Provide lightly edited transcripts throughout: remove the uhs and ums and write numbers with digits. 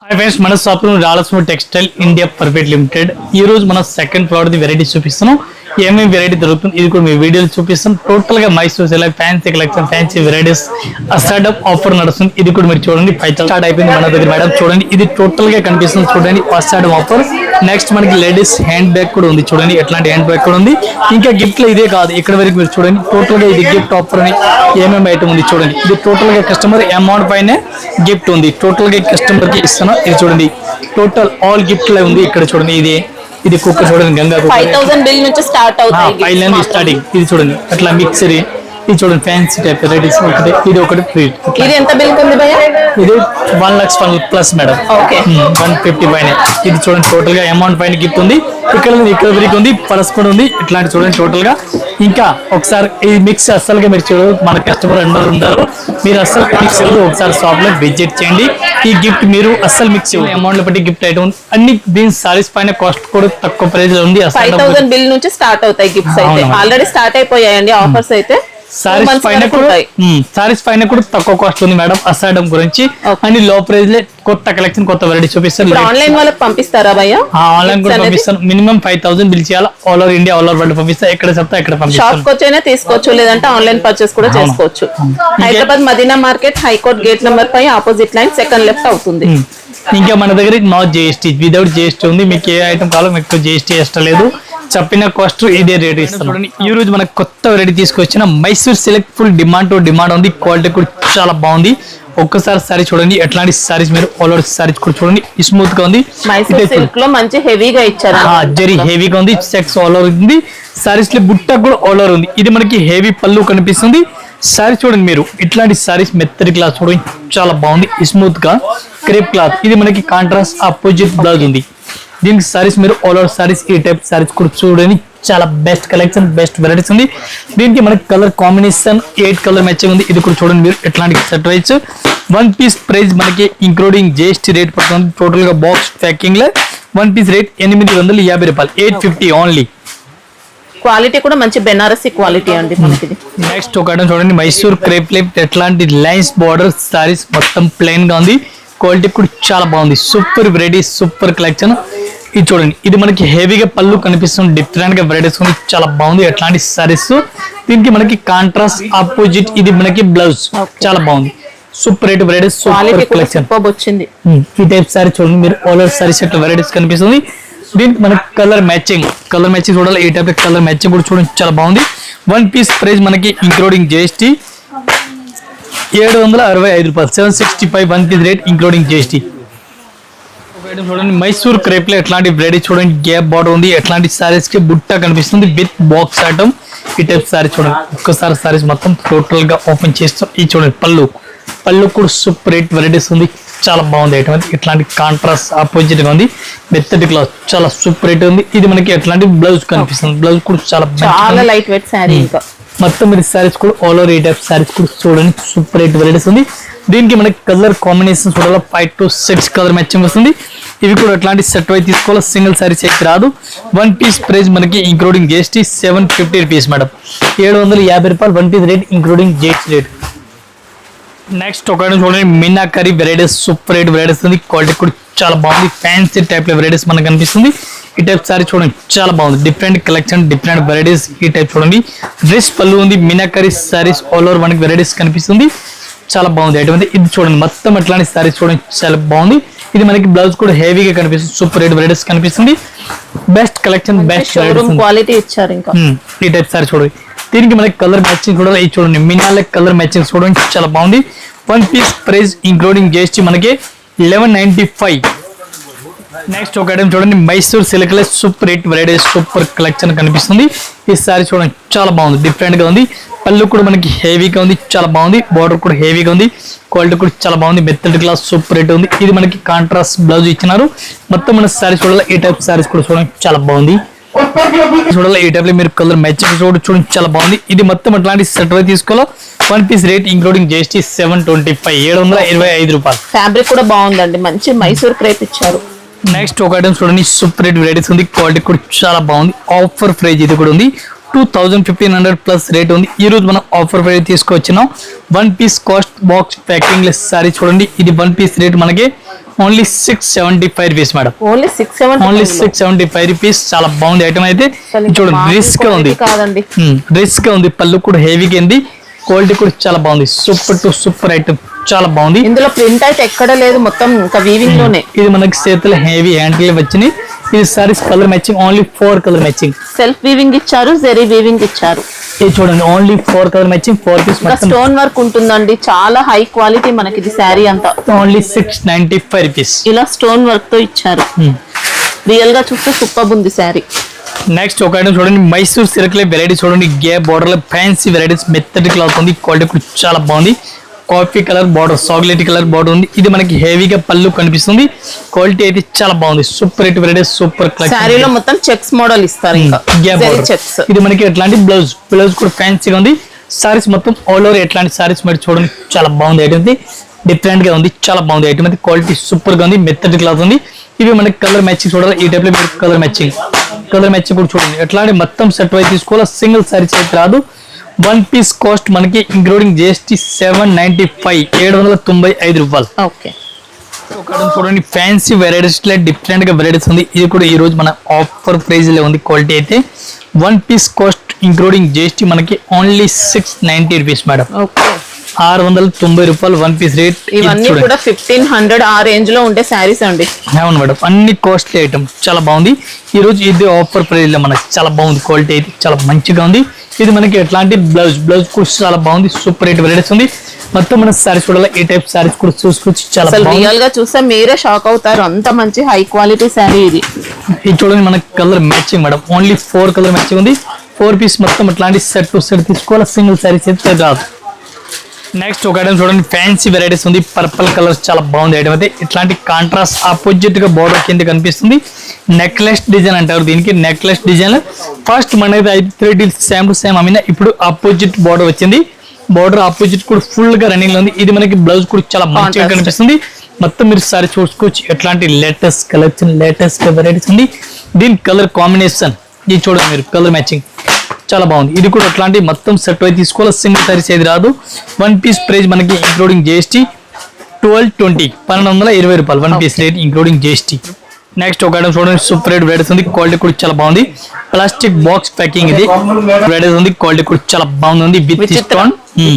Hi friends, మన shop రాలస్మో textile India private limited. ఈ రోజు మన సెకండ్ ఫ్లోర్ ది వెరైటీస్ చూపిస్తున్నాం. ఏమేమి వెరైటీ దొరుకుతుంది ఇది కూడా మీ వీడియోలు చూపిస్తాం. టోటల్ గా Mysore silk fancy collection, fancy varieties startup offer నడుస్తుంది. ఇది కూడా మీరు చూడండి, 5 స్టార్ట్ అయిపోయింది మన దగ్గర మేడం. చూడండి, ఇది టోటల్ గా కనిపిస్తుంది. చూడండి, ఫస్ట్ స్టార్ట్అప్ ఆఫర్. నెక్స్ట్ మనకి లేడీస్ హ్యాండ్ బ్యాగ్ కూడా ఉంది. చూడండి, ఎట్లాంటి హ్యాండ్ బ్యాగ్ కూడా ఉంది. ఇంకా గిఫ్ట్ లో ఇదే కాదు, ఇక్కడ వరకు మీరు చూడండి, టోటల్ గా ఇది గిఫ్ట్ ఆఫర్ అని ఏమేమి ఐటమ్ ఉంది చూడండి. ఇది టోటల్ గా కస్టమర్ అమౌంట్ పైన గిఫ్ట్ ఉంది. టోటల్ గా కస్టమర్ కి ఇస్తాను. ఇది చూడండి, టోటల్ ఆల్ గిఫ్ట్ లో ఉంది. ఇక్కడ చూడండి, ఇది కుక్క చూడండి, గంగా 5000 బిల్ నుంచి స్టార్ట్ అవుతాయి. 5 నుంచి స్టార్టింగ్. ఇది చూడండి, అట్లా మిక్సరీ. ఇది చూడండి, ఫ్యాన్సీ టైప్ వెరైటీస్ ఒకటి. ఇది ఒకటి ఫ్రీ. ఇది ఎంత బిల్ ఉంది భయ్యా? ఇది 1 లక్ష ప్లస్ మేడం. 150 పైన. ఇది చూడండి, టోటల్ గా అమౌంట్ పైన గిఫ్ట్ ఉంది. ఇక్కడ వరకు ఉంది, పర్స్ కూడా ఉంది. ఇట్లాంటి చూడండి టోటల్ గా. ఇంకా ఒకసారి ఈ మిక్స్ అస్సలుగా మీరు చూడదు, మన కస్టమర్ అందరూ ఉంటారు. మీరు అస్సలు మిక్స్ ఒకసారి షాప్ లో విజిట్ చేయండి. ఈ గిఫ్ట్ మీరు అస్సలు మిక్స్ అమౌంట్ బట్టి గిఫ్ట్ ఐటమ్ అన్ని దీని సారీస్ పైన కాస్ట్ కూడా తక్కువ ప్రైస్ లో ఉంది. 5000 బిల్ నుంచి స్టార్ట్ అవుతాయి గిఫ్ట్స్ అయితే. ఆల్రెడీ స్టార్ట్ అయిపోయాయండి ఆఫర్స్ అయితే. సారీస్ పైన కూడా తక్కువ కాస్ట్ ఉంది మేడం. అసాడం గురించి అన్ని లో ప్రైస్ లో కొత్త కలెక్షన్, కొత్త వెరైటీ చూపిస్తారు. ఆన్లైన్ వాళ్ళకి పంపిస్తారా భయ్యా? ఆన్లైన్ కూడా పంపిస్తాను. మినిమం 5000 బిల్ చేయాలి. All over India, all over world పంపిస్తారు. ఎక్కడ చెప్తా ఎక్కడ పంపిస్తాను. షాప్ కి వచ్చైనా తీసుకోవచ్చు, లేదంటే ఆన్లైన్ పర్చేస్ కూడా చేసుకోవచ్చు. Hyderabad Madina market, high court gate number 5 opposite line, second left అవుతుంది. ఇంకా మన దగ్గర నాట్ జిఎస్టీ, వితౌట్ జిఎస్టీ ఉంది. మీకు ఏ ఐటమ్ కావాలో మీకు జిఎస్టీ ఇష్టం లేదు. చెప్పిన కాస్ట్ ఇదే రేట్ ఇస్తాం. ఈ రోజు మనకు కొత్త వెరైటీ తీసుకొచ్చిన మైసూర్ సిల్క్. ఫుల్ డిమాండ్ ఉంది. క్వాలిటీ కూడా చాలా బాగుంది. ఒక్కసారి సారీ చూడండి, ఎట్లాంటి సారీస్ మీరు ఆల్ ఓవర్ సారీస్ కూడా చూడండి, స్మూత్ గా ఉంది. మైసూర్ సిల్క్ లో మంచి హెవీగా ఇచ్చారు. జరీ హెవీగా ఉంది. చెక్స్ ఆల్ ఓవర్ ఉంది. సారీస్ లో బుట్ట కూడా ఆల్ ఓవర్ ఉంది. ఇది మనకి హెవీ పళ్ళు కనిపిస్తుంది. సారీ చూడండి మీరు, ఇట్లాంటి సారీస్ మెత్తడి క్లాత్ చూడండి, చాలా బాగుంది. స్మూత్ గా క్రేప్ క్లాత్. ఇది మనకి కాంట్రాస్ట్ ఆపోజిట్ బ్లౌజ్ ఉంది. దీనికి సారీస్ మీరు ఆల్ ఓవర్ సారీస్, ఈ టైప్ సారీస్ కూడా చూడండి, చాలా బెస్ట్ కలెక్షన్, బెస్ట్ వెరైటీస్ ఉంది. దీనికి మనకి కలర్ కాంబినేషన్ 8 కలర్ మ్యాచింగ్ ఉంది. ఇది కూడా చూడండి మీరు, ఎట్లాంటి సెట్ వైజ్ 1 పీస్ ప్రైస్ మనకి ఇంక్లూడింగ్ జిఎస్టీ రేట్ పడుతుంది. టోటల్ గా బాక్స్ ప్యాకింగ్ లో 1 పీస్ రేట్ 850 రూపాయలు, 850 ఓన్లీ. క్వాలిటీ కూడా మంచి బెనారసీ క్వాలిటీ అండి మనకి. నెక్స్ట్ ఒక ఐటమ్ చూడండి, మైసూర్ క్రేప్ లైప్. ఎట్లాంటి లైన్స్ బార్డర్ సారీస్, మొత్తం ప్లెయిన్ గా ఉంది. క్వాలిటీ కూడా చాలా బాగుంది. Super variety, super collection. ఇది చూడండి, ఇది మనకి హెవీగా పళ్ళు కనిపిస్తుంది. డిఫరెంట్ గా వెరైటీస్ ఉంది, చాలా బాగుంది. ఎట్లాంటి సారీస్. దీనికి మనకి కాంట్రాస్ట్ ఆపోజిట్ ఇది మనకి బ్లౌజ్, చాలా బాగుంది. Super rate varieties, super collection వచ్చింది. ఈ టైప్ సారీ చూడండి మీరు, ఆల్ ఓవర్ సారీస్ అట్లా వెరైటీస్ కనిపిస్తుంది. దీనికి మనకి కలర్ మ్యాచింగ్ చూడాలి. ఈ టైప్ కలర్ మ్యాచింగ్ కూడా చూడండి, చాలా బాగుంది. 1 పీస్ ప్రైస్ మనకి ఇంక్లూడింగ్ జిఎస్టీ 765 రూపాయలు, 765. 1 పీస్ రేట్ ఇంక్లూడింగ్ జిఎస్టీ. చూడండి, మైసూర్ క్రేప్ లో ఎట్లాంటి వెరైటీ చూడండి, గ్యాప్ బార్డర్ ఉంది. ఎట్లాంటి సారీస్ కి బుట్ట కనిపిస్తుంది విత్ బాక్స్ ఐటమ్. ఈ టైప్ సారీ చూడండి, ఒక్కసారి సారీస్ మొత్తం టోటల్ గా ఓపెన్ చేస్తాం. ఈ చూడండి, పళ్ళు కూడా సూపర్ రేట్ వెరైటీస్ ఉంది, చాలా బాగుంది ఐటమ్. ఇట్లాంటి కాంట్రాస్ట్ ఆపోజిట్ గా ఉంది. మెత్తటి క్లాత్, చాలా సూపర్ రేట్ ఉంది. ఇది మనకి ఎట్లాంటి బ్లౌజ్ కనిపిస్తుంది. బ్లౌజ్ కూడా చాలా లైట్ వెయిట్ సారీ. మొత్తం మీరు సారీస్ కూడా ఆల్ ఓవర్ ఈ టైప్ సారీస్ కూడా చూడండి, సూపర్ రేట్ వెరైటీస్ ఉంది. దీనికి మనకి కలర్ కాంబినేషన్ చూడాలి, 5 to 6 కలర్ మ్యాచింగ్ వస్తుంది. ఇవి కూడా ఎట్లాంటి సెట్ వై తీసుకోవాలి, సింగిల్ సారీస్ అయితే రాదు. 1 పీస్ ప్రైస్ మనకి ఇంక్లూడింగ్ జిఎస్టీ 750 రూపీస్ మేడం, 750 రూపాయలు. 1 piece rate including GST rate. Next ఒక చూడండి, meenakari varieties, super rate varieties ఉంది. క్వాలిటీ కూడా చాలా బాగుంది. ఫ్యాన్సీ టైప్ లో వెరైటీస్ మనకు కనిపిస్తుంది. ఈ టైప్ సారీ చూడండి, చాలా బాగుంది. Different collection, different varieties. ఈ టైప్ చూడండి, డ్రెస్ పళ్ళు ఉంది. మీనాకరీ సారీస్ ఆల్ ఓవర్ మనకి వెరైటీస్ కనిపిస్తుంది, చాలా బాగుంది ఐటమ్. ఇది చూడండి, మొత్తం అట్లాంటి సారీస్ చూడండి, చాలా బాగుంది. ఇది మనకి బ్లౌజ్ కూడా హెవీగా కనిపిస్తుంది. సూపర్ రేట్ వెరైటీస్ కనిపిస్తుంది. బెస్ట్ కలెక్షన్, బెస్ట్ క్వాలిటీ ఇచ్చారు. ఇంకా ఈ టైప్ సారీ చూడండి, దీనికి మనకి కలర్ మ్యాచింగ్ చూడాలి. ఇది చూడండి, మినాల కలర్ మ్యాచింగ్ చూడండి, చాలా బాగుంది. 1 పీస్ ప్రైస్ ఇంక్లూడింగ్ జిఎస్టీ మనకి 1195. నెక్స్ట్ ఒక ఐటమ్ చూడండి, మైసూర్ సిల్క్ లో super rate varieties, super collection కనిపిస్తుంది. ఈ సారీ చూడండి, చాలా బాగుంది, డిఫరెంట్ గా ఉంది. పళ్ళు కూడా మనకి హెవీగా ఉంది, చాలా బాగుంది. బార్డర్ కూడా హెవీగా ఉంది. క్వాలిటీ కూడా చాలా బాగుంది. మెత్తడి క్లాస్, సూపర్ రేట్ ఉంది. ఇది మనకి కాంట్రాస్ట్ బ్లౌజ్ ఇచ్చినారు. మొత్తం మన సారీస్ చూడాలి. ఈ టైప్ సారీస్ కూడా చూడండి, చాలా బాగుంది. చూడాలి, ఈ టైప్ లో మీరు కలర్ మ్యాచింగ్ చూడండి, చాలా బాగుంది. ఇది మొత్తం అట్లాంటి సెట్ వై తీసుకోవాలి. 1 పీస్ రేట్ ఇంక్లూడింగ్ జిఎస్టీ 725, 725 రూపాయలు. ఫ్యాబ్రిక్ కూడా బాగుందండి, మంచి మైసూర్ క్రేప్ ఇచ్చారు. నెక్స్ట్ ఒక ఐటమ్ చూడండి, సూపర్ రేట్ వెరైటీస్ ఉంది. క్వాలిటీ కూడా చాలా బాగుంది. ఆఫర్ ప్రైస్ ఇది కూడా ఉంది. 2500 ప్లస్ రేట్ ఉంది. ఈ రోజు మనం ఆఫర్ ప్రైస్ తీసుకొచ్చినాం. 1 piece cost box packing less sari చూడండి, ఇది 1 పీస్ రేట్ మనకి only 675 rupees madam. Only only 675 rupees. చాలా బాగుంది ఐటమ్ అయితే. చూడండి రిస్క్ ఉంది కాదండి, రిస్క్ ఉంది. పళ్ళు కూడా హెవీగా ఉంది. క్వాలిటీ కూడా చాలా బాగుంది. సూపర్ టు సూపర్ ఐటమ్, చాలా బాగుంది. ఇందులో ప్రింట్ అయితే ఎక్కడ లేదు, మొత్తం ఇంకా వీవింగ్ లోనే. ఇది మనకి చేతులు హెవీ హ్యాండిల్ వచ్చినాయి. ఇది saris colour matching, only 4 colour matching. Self weaving ఇచ్చారు, జెరీ వీవింగ్ ఇచ్చారు. ఇది చూడండి ఓన్లీ 4 కలర్ మ్యాచింగ్, 4 పీస్ మొత్తం. స్టోన్ వర్క్ ఉంటుందండి, చాలా హై క్వాలిటీ మనకి ఇది శారీ అంతా. Only 695 rupees. ఇలా స్టోన్ వర్క్ తో ఇచ్చారు. రియల్ గా చూస్తే సూపర్ ఉంది శారీ. నెక్స్ట్ ఒక ఐటమ్ చూడండి, మైసూర్ సిల్క్ లో వెరైటీ చూడండి. గ్యాప్ బార్డర్ లో ఫ్యాన్సీ వెరైటీస్, మెత్తటి క్లాత్ ఉంది. క్వాలిటీ కూడా చాలా బాగుంది. Coffee colour border, chocolate colour border ఉంది. ఇది మనకి హెవీగా పళ్ళు కనిపిస్తుంది. క్వాలిటీ అయితే చాలా బాగుంది. Super hit variety, super collection. శారీలో మొత్తం చెక్స్ మోడల్ ఇస్తారు, ఇంకా గ్యాప్ బార్డర్ చెక్స్. ఇది మనకి ఎట్లాంటి బ్లౌజ్ కూడా ఫ్యాన్సీగా ఉంది. సారీస్ మొత్తం ఆల్ ఓవర్ ఎట్లాంటి సారీస్ మరి చూడండి, చాలా బాగుంది ఐటమ్. డిఫరెంట్ గా ఉంది, చాలా బాగుంది ఐటమ్ అయితే. క్వాలిటీ సూపర్ గా ఉంది, మెత్తటి క్లాత్ ఉంది. ఇవి మనకి కలర్ మ్యాచింగ్ చూడాలి. ఈ టైప్ లో మీరు కలర్ మ్యాచింగ్ కూడా చూడండి. ఎట్లాంటి మొత్తం సెట్ వైజ్ తీసుకోవాలి. సింగిల్ సారీస్ అయితే రాదు. 1 పీస్ కాస్ట్ మనకి ఇంక్లూడింగ్ GST 795, 795 రూపాయలు. ఓకే. చూడండి ఫ్యాన్సీ వెరైటీస్ లో డిఫరెంట్ గా వెరైటీస్ ఉంది. ఇది కూడా ఈ రోజు మన ఆఫర్ ప్రైస్ లో ఉంది. క్వాలిటీ అయితే 1 పీస్ కాస్ట్ ఇంక్లూడింగ్ GST మనకి ఓన్లీ 690 రూపీస్ మేడం. ఓకే, 690 రూపాయలు 1 పీస్ రేట్. ఇవన్నీ కూడా 1500 ఆ రేంజ్ లో ఉండే శారీస్ అండి. అవును మేడం, అన్ని కాస్ట్లీ ఐటమ్, చాలా బాగుంది. ఈ రోజు ఇది ఆఫర్ ప్రైస్ లో మనకి చాలా బాగుంది. క్వాలిటీ అయితే చాలా మంచిగా ఉంది. ఇది మనకి ఎట్లాంటి బ్లౌజ్ కూడా చాలా బాగుంది. సూపర్ రేట్ వెరైటీస్ ఉంది. మొత్తం మన సారీస్ చూడాలి. ఈ టైప్ సారీస్ కూడా చూసుకోవచ్చు. చాలా రియల్ గా చూస్తే మీరే షాక్ అవుతారు, అంత మంచి హై క్వాలిటీ శారీ ఇది. ఇది చూడండి మనకి colour matching madam. Only 4 colour matching ఉంది. 4 పీస్ మొత్తం ఇట్లాంటి సెట్ టు సెట్ తీసుకోవాలి. సింగిల్ సారీస్ అయితే రాదు. నెక్స్ట్ ఒక ఐటమ్ చూడండి, ఫ్యాన్సీ వెరైటీస్ ఉంది. పర్పుల్ కలర్ చాలా బాగుంది ఐటమ్ అయితే. ఇట్లాంటి కాంట్రాస్ట్ ఆపోజిట్ గా బోర్డర్ కింద కనిపిస్తుంది. నెక్లెస్ డిజైన్ అంటారు దీనికి. నెక్లెస్ డిజైన్ ఫస్ట్ మనది 3 డీల్స్ సేమ్ టు సేమ్ అమ్మినా, ఇప్పుడు ఆపోజిట్ బోర్డర్ వచ్చింది. బోర్డర్ ఆపోజిట్ కూడా ఫుల్ గా రన్నింగ్ లో ఉంది. ఇది మనకి బ్లౌజ్ కూడా చాలా మంచిగా కనిపిస్తుంది. మొత్తం మీరు సారీ చూసుకోవచ్చు. ఎట్లాంటి లేటెస్ట్ కలెక్షన్, లేటెస్ట్ వెరైటీస్ ఉంది. దీని కలర్ కాంబినేషన్ ఇది చూడండి మీరు, కలర్ మ్యాచింగ్ చాలా బాగుంది. ఇది కూడా అట్లాంటి మొత్తం సెట్ అయితే తీసుకోవాలి. సింగిల్ సారీస్ ఏది రాదు. 1 పీస్ ప్రైస్ మనకి ఇంక్లూడింగ్ GST 1220 రూపాయలు 1 piece rate including GST. Next ఒక ఐటమ్ చూడండి, సూపర్ రేట్ వెరైటీస్ ఉంది. క్వాలిటీ కూడా చాలా బాగుంది. ప్లాస్టిక్ బాక్స్ ప్యాకింగ్ ఇది వెరైటీస్ ఉంది. క్వాలిటీ కూడా చాలా బాగుంది. విత్ స్టోన్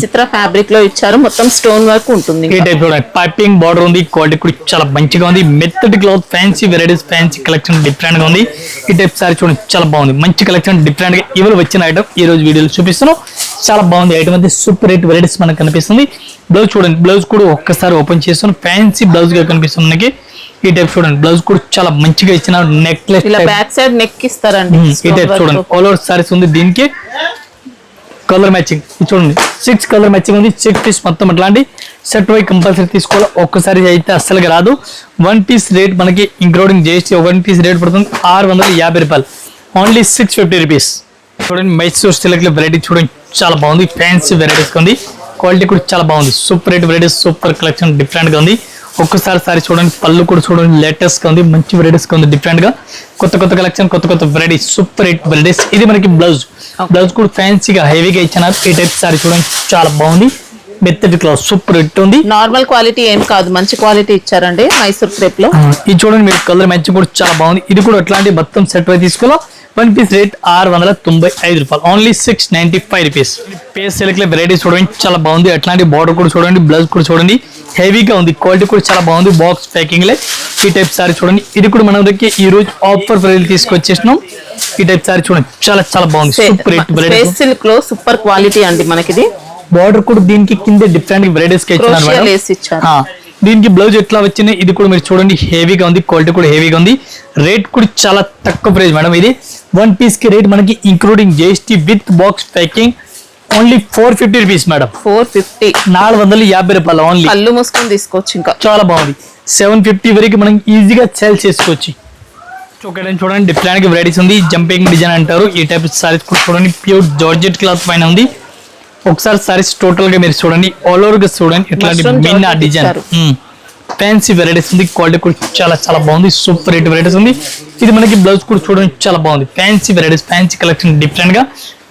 చిత్ర ఫ్యాబ్రిక్ లో ఇచ్చారు. మొత్తం స్టోన్ వర్క్ ఉంటుంది. ఈ టైప్ చూడండి, పైపింగ్ బార్డర్ ఉంది. క్వాలిటీ కూడా చాలా మంచిగా ఉంది. మెత్తటి cloth, fancy varieties, fancy collection different గా ఉంది. ఈ టైప్ సారీ చూడండి, చాలా బాగుంది. మంచి కలెక్షన్ డిఫరెంట్ గా ఇవాళ వచ్చిన ఐటమ్ ఈ రోజు వీడియోలో చూపిస్తున్నాం. చాలా బాగుంది ఐటమ్ అయితే. సూపర్ రేట్ వెరైటీస్ మనకు కనిపిస్తుంది. బ్లౌజ్ చూడండి, బ్లౌజ్ కూడా ఒక్కసారి ఓపెన్ చేస్తాను. ఫ్యాన్సీ బ్లౌజ్ గా కనిపిస్తుంది మనకి. ఈ టైప్ చూడండి, బ్లౌజ్ కూడా చాలా మంచిగా ఇచ్చిన. నెక్లెస్ బ్యాక్ సైడ్ నెక్ ఇస్తారండి. ఈ టైప్ చూడండి, ఆల్ ఓవర్ సారీస్ ఉంది. దీనికి కలర్ మ్యాచింగ్ చూడండి, 6 కలర్ మ్యాచింగ్ ఉంది. 6 పీస్ మొత్తం అట్లాంటి సెట్ వై కంపల్సరీ తీసుకోవాలి. ఒక్కసారి అయితే అస్సలుగా రాదు. 1 పీస్ రేట్ మనకి ఇంక్లూడింగ్ GST 1 పీస్ రేట్ పడుతుంది 650 రూపాయలు. Only 650 rupees. చూడండి మైసూర్ సిల్క్ వెరైటీ చూడండి, చాలా బాగుంది. ఫ్యాన్సీ వెరైటీస్ ఉంది. క్వాలిటీ కూడా చాలా బాగుంది. Super rate varieties, super collection different గా ఉంది. ఒక్కసారి సారీ చూడండి, పళ్ళు కూడా చూడండి, లేటెస్ట్ గా ఉంది. మంచి వెరైటీస్ గా ఉంది. డిఫరెంట్ గా కొత్త కలెక్షన్, కొత్త వెరైటీస్, సూపర్ రేట్ వెరైటీస్. ఇది మనకి బ్లౌజ్ కూడా ఫ్యాన్సీగా హెవీగా ఇచ్చినారు. ఈ టైప్ సారీ చూడండి, చాలా బాగుంది. మెత్తటి క్లాత్, సూపర్ హిట్ ఉంది. నార్మల్ క్వాలిటీ ఏం కాదు, మంచి క్వాలిటీ ఇచ్చారండి మైసూర్ క్రేప్ లో. ఇది చూడండి మీరు, కలర్ మ్యాచింగ్ కూడా చాలా బాగుంది. ఇది కూడా అట్లాంటి మొత్తం సెట్ వై తీసుకోవాలి. 1 పీస్ రేట్ 695 రూపాయలు. Only 695 rupees. పేస్ సిల్క్ లో వెరైటీ చూడండి, చాలా బాగుంది. అట్లాంటి బార్డర్ కూడా చూడండి, బ్లౌజ్ కూడా చూడండి, హెవీగా ఉంది. క్వాలిటీ కూడా చాలా బాగుంది. బాక్స్ ప్యాకింగ్ లో ఈ టైప్ సారీ చూడండి. ఇది కూడా మన దగ్గర ఈ రోజు ఆఫర్ ప్రైస్ తీసుకొచ్చేసినాం. ఈ టైప్ సారీ చూడండి, చాలా బాగుంది. Super hit variety. పేస్ సిల్క్ లో సూపర్ క్వాలిటీ అండి మనకి. బార్డర్ కూడా దీనికి కింద డిఫరెంట్ వెరైటీస్ ఇచ్చారు. దీనికి బ్లౌజ్ ఎట్లా వచ్చింది ఇది కూడా మీరు చూడండి, హెవీగా ఉంది. క్వాలిటీ కూడా హెవీగా ఉంది. రేట్ కూడా చాలా తక్కువ ప్రైస్ మేడం. ఇది 1 పీస్ కి రేట్ మనకి including GST with box packing only 450 rupees madam. 450, 450 రూపాయలు ఓన్లీ. కళ్ళు మూసుకొని తీసుకోవచ్చు. ఇంకా చాలా బాగుంది. 750 వరకు మనం ఈజీగా సేల్ చేసుకోవచ్చు. చూడండి డిఫరెంట్ వెరైటీస్ ఉంది. జంపింగ్ డిజైన్ అంటారు. ఈ టైప్ సారీస్ కూడా చూడండి, ప్యూర్ జార్జెట్ క్లాత్ పైన ఉంది. ఒకసారి సారీస్ టోటల్ గా మీరు చూడండి, ఆల్ ఓవర్ గా చూడండి. ఇట్లాంటి మిన్న డిజైన్ ఫ్యాన్సీ వెరైటీస్ ఉంది. క్వాలిటీ కూడా చాలా బాగుంది. సూపర్ రేట్ వెరైటీస్ ఉంది. ఇది మనకి బ్లౌజ్ కూడా చూడండి, చాలా బాగుంది. Fancy varieties, fancy collection different గా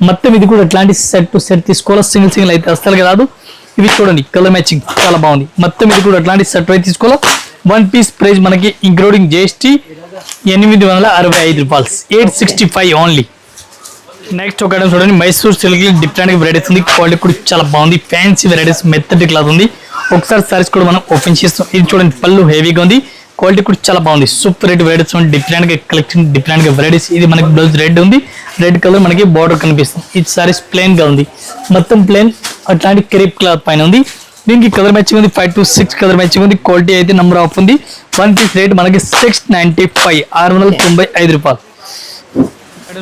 మొత్తం. ఇది కూడా ఇట్లాంటి సెట్ టు సెట్ తీసుకోవాలి. సింగిల్ అయితే అస్సలుగా రాదు. ఇవి చూడండి, కలర్ మ్యాచింగ్ చాలా బాగుంది. మొత్తం ఇది కూడా అట్లాంటి సెట్ అయితే తీసుకోవాలి. వన్ పీస్ ప్రైస్ మనకి ఇంక్లూడింగ్ జిఎస్టీ 865 రూపాయలు, 865 ఓన్లీ. నెక్స్ట్ ఒక ఐటమ్ చూడండి, మైసూర్ సిల్క్ డిఫరెంట్ వెరైటీస్ ఉంది, క్వాలిటీ కూడా చాలా బాగుంది, ఫ్యాన్సీ వెరైటీస్, మెత్తటి క్లాత్ ఉంది. ఒకసారి సారీస్ కూడా మనం ఓపెన్ చేస్తాం. ఇది చూడండి, పళ్ళు హెవీగా ఉంది, క్వాలిటీ కూడా చాలా బాగుంది, సూపర్ రేట్ వెరైటీస్ ఉంది, డిఫరెంట్ గా కలెక్షన్, డిఫరెంట్ గా వెరైటీస్. ఇది మనకి బ్లౌజ్ రెడ్ ఉంది, రెడ్ కలర్ మనకి బార్డర్ కనిపిస్తుంది. ఈ సారీస్ ప్లెయిన్ గా ఉంది, మొత్తం ప్లెయిన్ అట్లాంటి క్రేప్ క్లాత్ పైన ఉంది. దీనికి కలర్ మ్యాచింగ్ ఉంది, 5 to 6 కలర్ మ్యాచింగ్ ఉంది, క్వాలిటీ అయితే నెంబర్ ఆఫ్ ఉంది. వన్ పీస్ రేట్ మనకి 695, 695 రూపాయలు.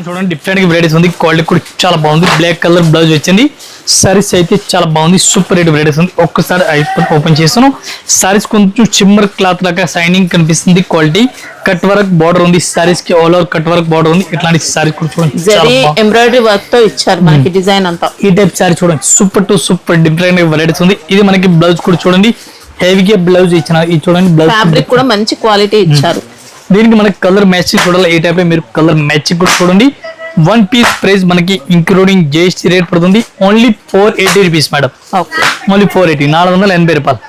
చూడండి, డిఫరెంట్ వెరైటీస్ ఉంది, క్వాలిటీ కూడా చాలా బాగుంది, బ్లాక్ కలర్ బ్లౌజ్ వచ్చింది. సారీస్ అయితే చాలా బాగుంది, సూపర్ రేట్ వెరైటీస్ ఉంది. ఒక్కసారి ఓపెన్ చేస్తాను. సారీస్ కొంచెం చిమ్మర్ క్లాత్ లాగా షైనింగ్ కనిపిస్తుంది, క్వాలిటీ కట్ వర్క్ బార్డర్ ఉంది, సారీస్ కి all over cut work border ఉంది. ఇట్లాంటి సారీస్ కూడా చూడండి, ఎంబ్రాయిడరీ వర్క్ తో ఇచ్చారు మనకి డిజైన్ అంతా. ఈ టైప్ సారీ చూడండి, super to super different varieties ఉంది. ఇది మనకి బ్లౌజ్ కూడా చూడండి, హెవీగా బ్లౌజ్ ఇచ్చిన. ఇది చూడండి, బ్లౌజ్ ఫ్యాబ్రిక్ కూడా మంచి క్వాలిటీ ఇచ్చారు. దీనికి మనకి కలర్ మ్యాచింగ్ చూడాలి, ఈ టైప్ మీరు కలర్ మ్యాచింగ్ కూడా చూడండి. వన్ పీస్ ప్రైస్ మనకి ఇంక్లూడింగ్ జిఎస్టీ రేట్ పడుతుంది only 480 rupees madam. Okay, only 480, 480 రూపాయలు.